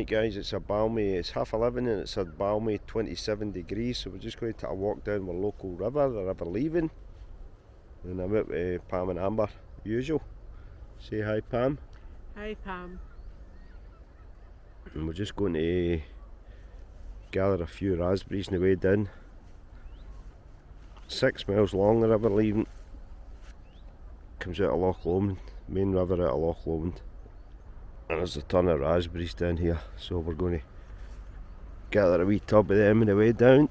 guys, it's a balmy, it's 11:30 and it's a balmy 27 degrees, so we're just going to take a walk down the local river, the River Leven. And I'm out with Pam and Amber, usual. Say hi, Pam. Hi, Pam. And we're just going to gather a few raspberries on the way down. 6 miles long, the River Leven. Comes out of Loch, main river out of Loch. And there's a ton of raspberries down here, so we're going to gather a wee tub of them on the way down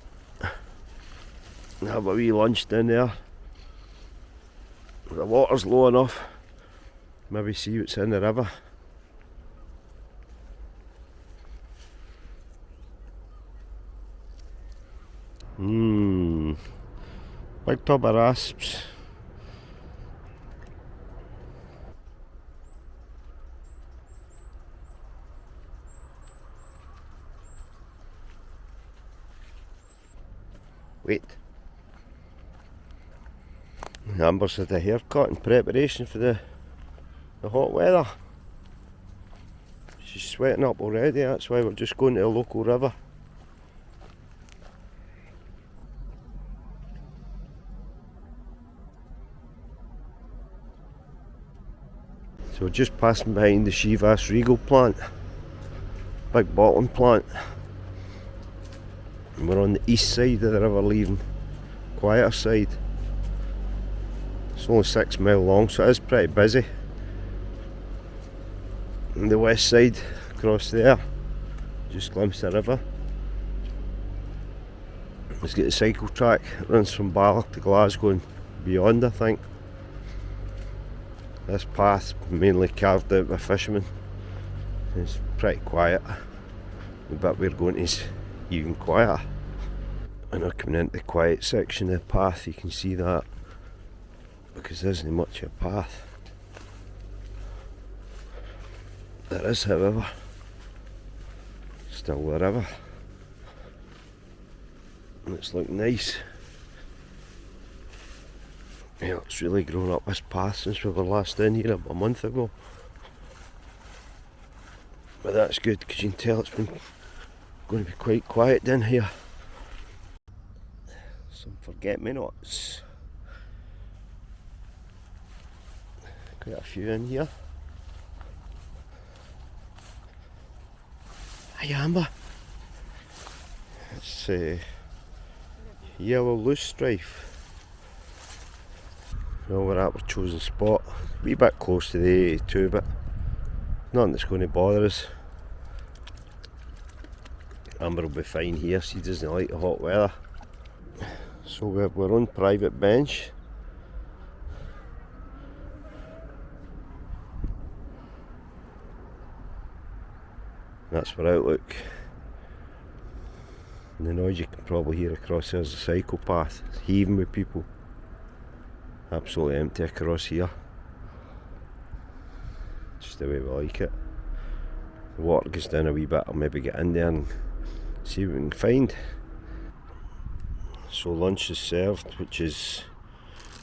and have a wee lunch down there. The water's low enough, maybe see what's in the river. Big tub of rasps. Wait. Amber's had a haircut in preparation for the hot weather. She's sweating up already, that's why we're just going to a local river. So we're just passing behind the Shivas Regal plant, big bottling plant. And we're on the east side of the River Leven, quieter side. It's only 6 miles long, so it is pretty busy. On the west side, across there, just glimpse the river. Let's get the cycle track, it runs from Balloch to Glasgow and beyond, I think. This path mainly carved out by fishermen. It's pretty quiet. The bit we're going is even quieter. And we're coming into the quiet section of the path, you can see that, because there isn't much of a path. There is, however, still the river. And it's looking nice. Yeah, it's really grown up this path since we were last in here about a month ago. But that's good, because you can tell it's been going to be quite quiet down here. Some forget-me-nots. Quite a few in here. Hi, Amber. It's a yellow loosestrife. Well, we're at our chosen spot. A wee bit close to the 82, but nothing that's going to bother us. Amber will be fine here, she doesn't like the hot weather. So we're on private bench. That's for outlook. And the noise you can probably hear across there's a cycle path. It's heaving with people. Absolutely empty across here. Just the way we like it. The water goes down a wee bit, I'll maybe get in there and see what we can find. So lunch is served, which is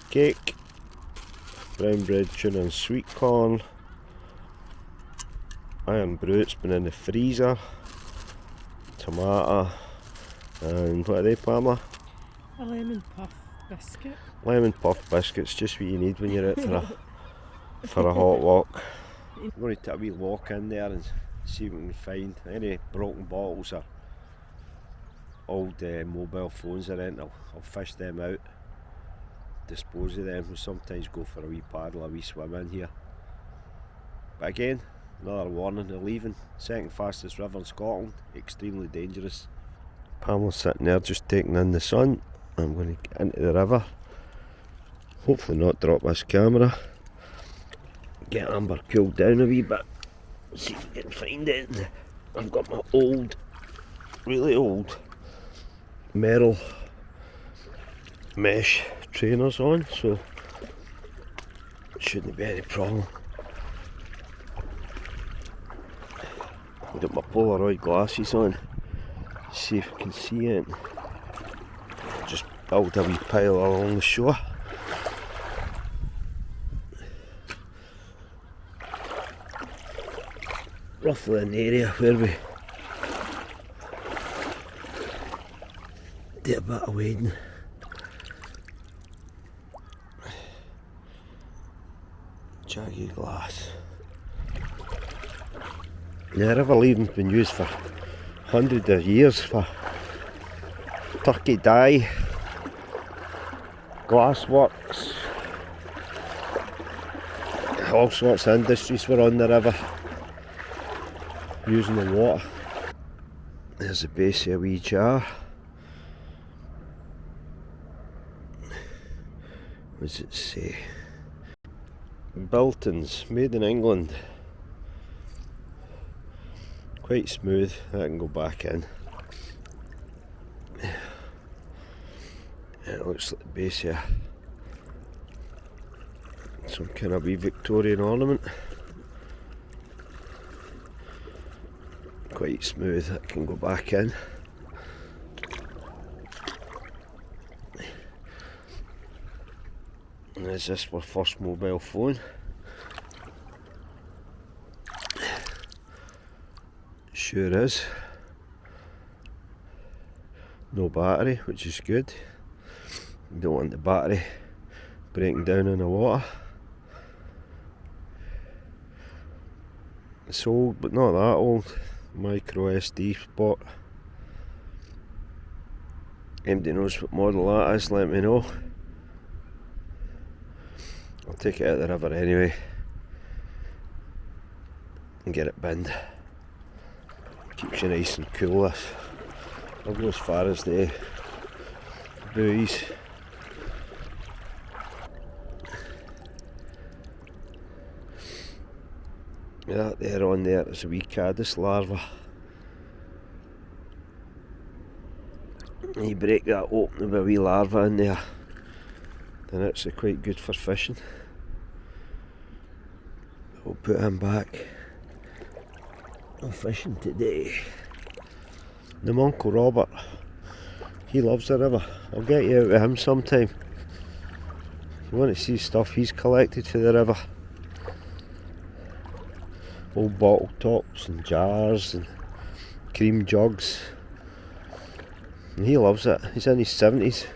cake, brown bread, tuna and sweet corn, iron brew, it's been in the freezer, tomato, and what are they, Pamela? A lemon puff biscuit. Lemon puff biscuits, just what you need when you're out for a hot walk. I'm going to take a wee walk in there and see what we can find. Any broken bottles or old mobile phones or anything, I'll fish them out, dispose of them. We sometimes go for a wee paddle, a wee swim in here. But again, another warning, the Leven, second fastest river in Scotland, extremely dangerous. Pamela's sitting there just taking in the sun. I'm going to get into the river, hopefully not drop this camera, get Amber cooled down a wee bit, see if we can find it. I've got my old, really old Merrill mesh trainers on, so it shouldn't be any problem. I've got my Polaroid glasses on, see if we can see it. Just build a wee pile along the shore. Roughly in the area where we do a bit of wading. Jaggy glass. The river Leven's been used for hundreds of years for turkey dye, glassworks, all sorts of industries were on the river using the water. There's the base of a wee jar. What does it say? Biltons, made in England. Quite smooth, that can go back in. It looks like the base of some kind of wee Victorian ornament. Quite smooth, that can go back in. And is this our first mobile phone? Sure is. No battery, which is good. You don't want the battery breaking down in the water. It's old, but not that old. Micro SD spot. Anybody knows what model that is, let me know. I'll take it out of the river anyway and get it binned. Keeps you nice and cool, this. I'll go as far as the buoys. That there on there is a wee caddis larva. You break that open with a wee larva in there, then it's quite good for fishing. We'll put him back. I'm fishing today. The Uncle Robert, he loves the river. I'll get you out with him sometime. If you want to see stuff he's collected for the river. Old bottle tops and jars and cream jugs. And he loves it. He's in his 70s.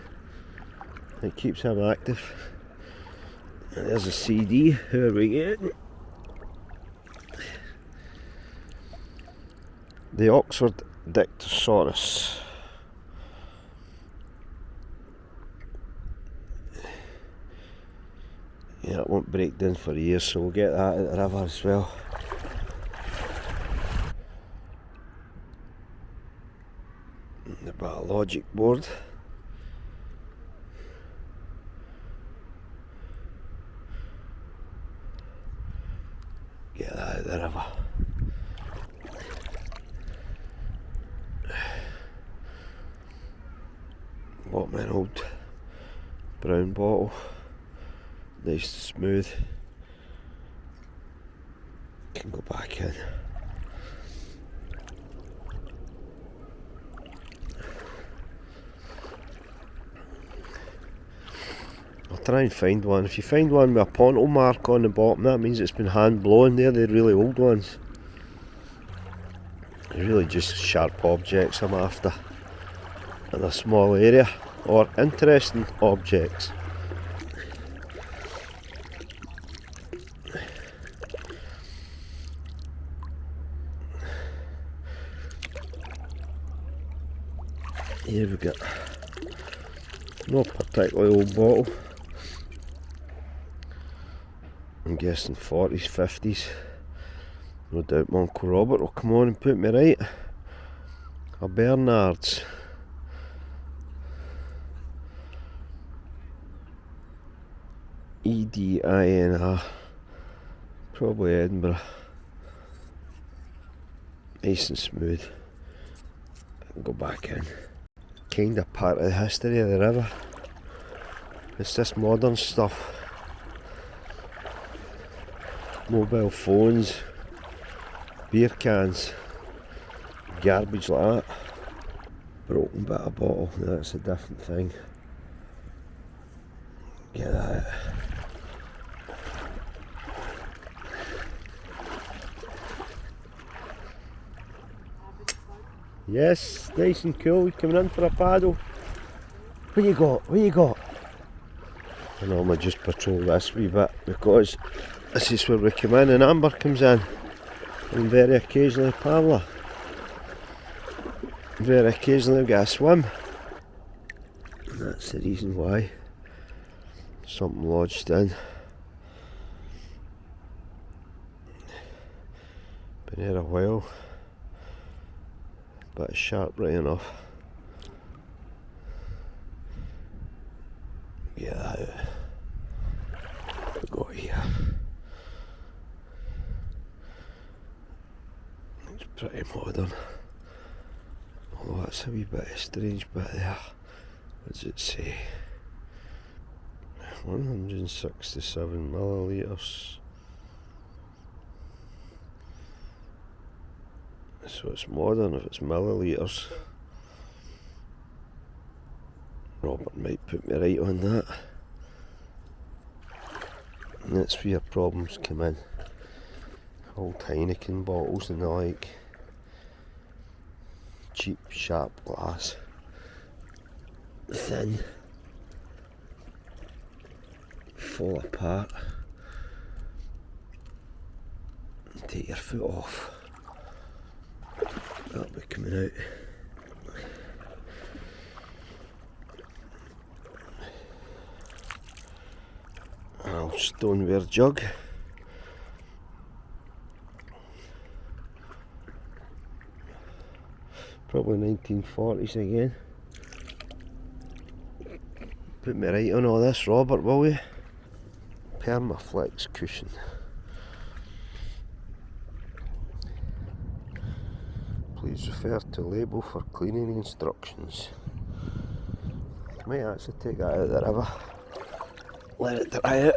It keeps him active. And there's a CD. Who are we getting? The Oxford Dictosaurus. Yeah, it won't break down for years, so we'll get that at the river as well. The biologic board. Get that out of the river. Bought me an old brown bottle. Nice and smooth. Can go back in. I'll try and find one. If you find one with a ponto mark on the bottom, that means it's been hand blown. They're the really old ones. They're really just sharp objects I'm after in a small area, or interesting objects. Here we go. No particularly old bottle. I'm guessing 40s, 50s. No doubt my Uncle Robert will come on and put me right. A Bernard's. Edina. Probably Edinburgh. Nice and smooth. I can go back in. Kind of part of the history of the river. It's this modern stuff. Mobile phones, beer cans, garbage like that. Broken bit of bottle, that's a different thing. Get that. Yes, nice and cool, coming in for a paddle. What you got? What you got? I normally just patrol this wee bit because this is where we come in and Amber comes in. And very occasionally Pamela. Very occasionally we get a swim. And that's the reason why. Something lodged in. Been here a while. But it's sharp right enough. Get that out. We got here. It's pretty modern. Although that's a wee bit of a strange bit there. What does it say? 167 millilitres. So it's modern if it's millilitres. Robert might put me right on that. And that's where your problems come in. Old Heineken bottles and the like. Cheap, sharp glass. Thin. Fall apart. Take your foot off. That'll be coming out. An old stoneware jug. Probably 1940s again. Put me right on all this, Robert, will you? Permaflex cushion. Please refer to label for cleaning instructions. Might actually take that out of the river. Let it dry out.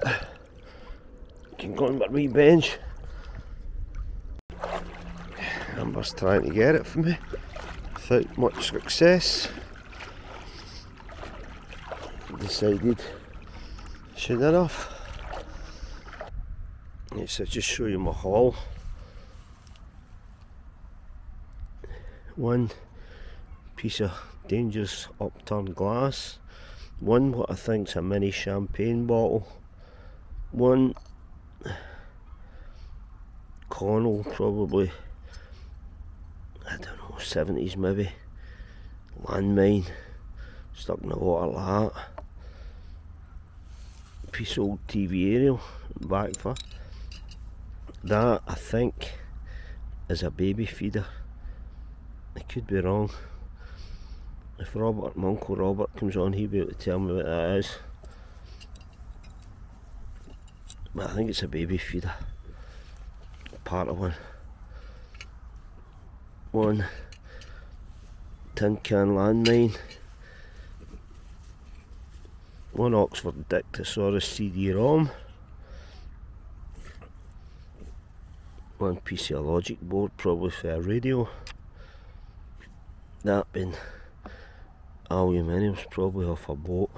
Can go on my wee bench. Amber's trying to get it for me without much success. Decided soon enough. Yes, I'll just show you my haul. One piece of dangerous upturned glass. One what I think's a mini champagne bottle. One Connell, probably, I don't know, 70s maybe. Landmine stuck in the water like that. Piece of old TV aerial back for. That I think is a baby feeder. I could be wrong. If Robert, my Uncle Robert comes on, he'll be able to tell me what that is. But I think it's a baby feeder. Part of one. One tin can landmine. One Oxford Dictosaurus CD-ROM. One piece of logic board, probably for a radio. That being aluminium's probably off a boat.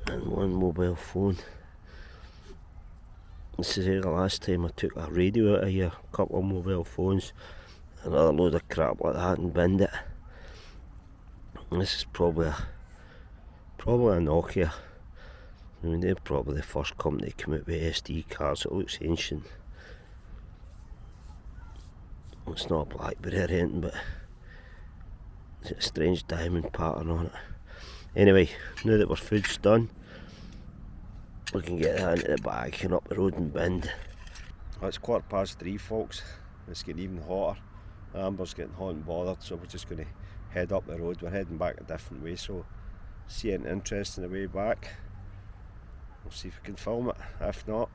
And one mobile phone. This is the last time I took a radio out of here, a couple of mobile phones, another load of crap like that and binned it. And this is probably a Nokia. I mean, they're probably the first company to come out with SD cards. It looks ancient. It's not a BlackBerry or anything, but there's a strange diamond pattern on it. Anyway, now that our food's done, we can get that into the bag and up the road and binned. Well, it's 3:15, folks. It's getting even hotter. Amber's getting hot and bothered, so we're just going to head up the road. We're heading back a different way, so see anything interesting on the way back. We'll see if we can film it. If not,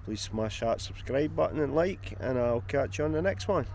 please smash that subscribe button and like, and I'll catch you on the next one.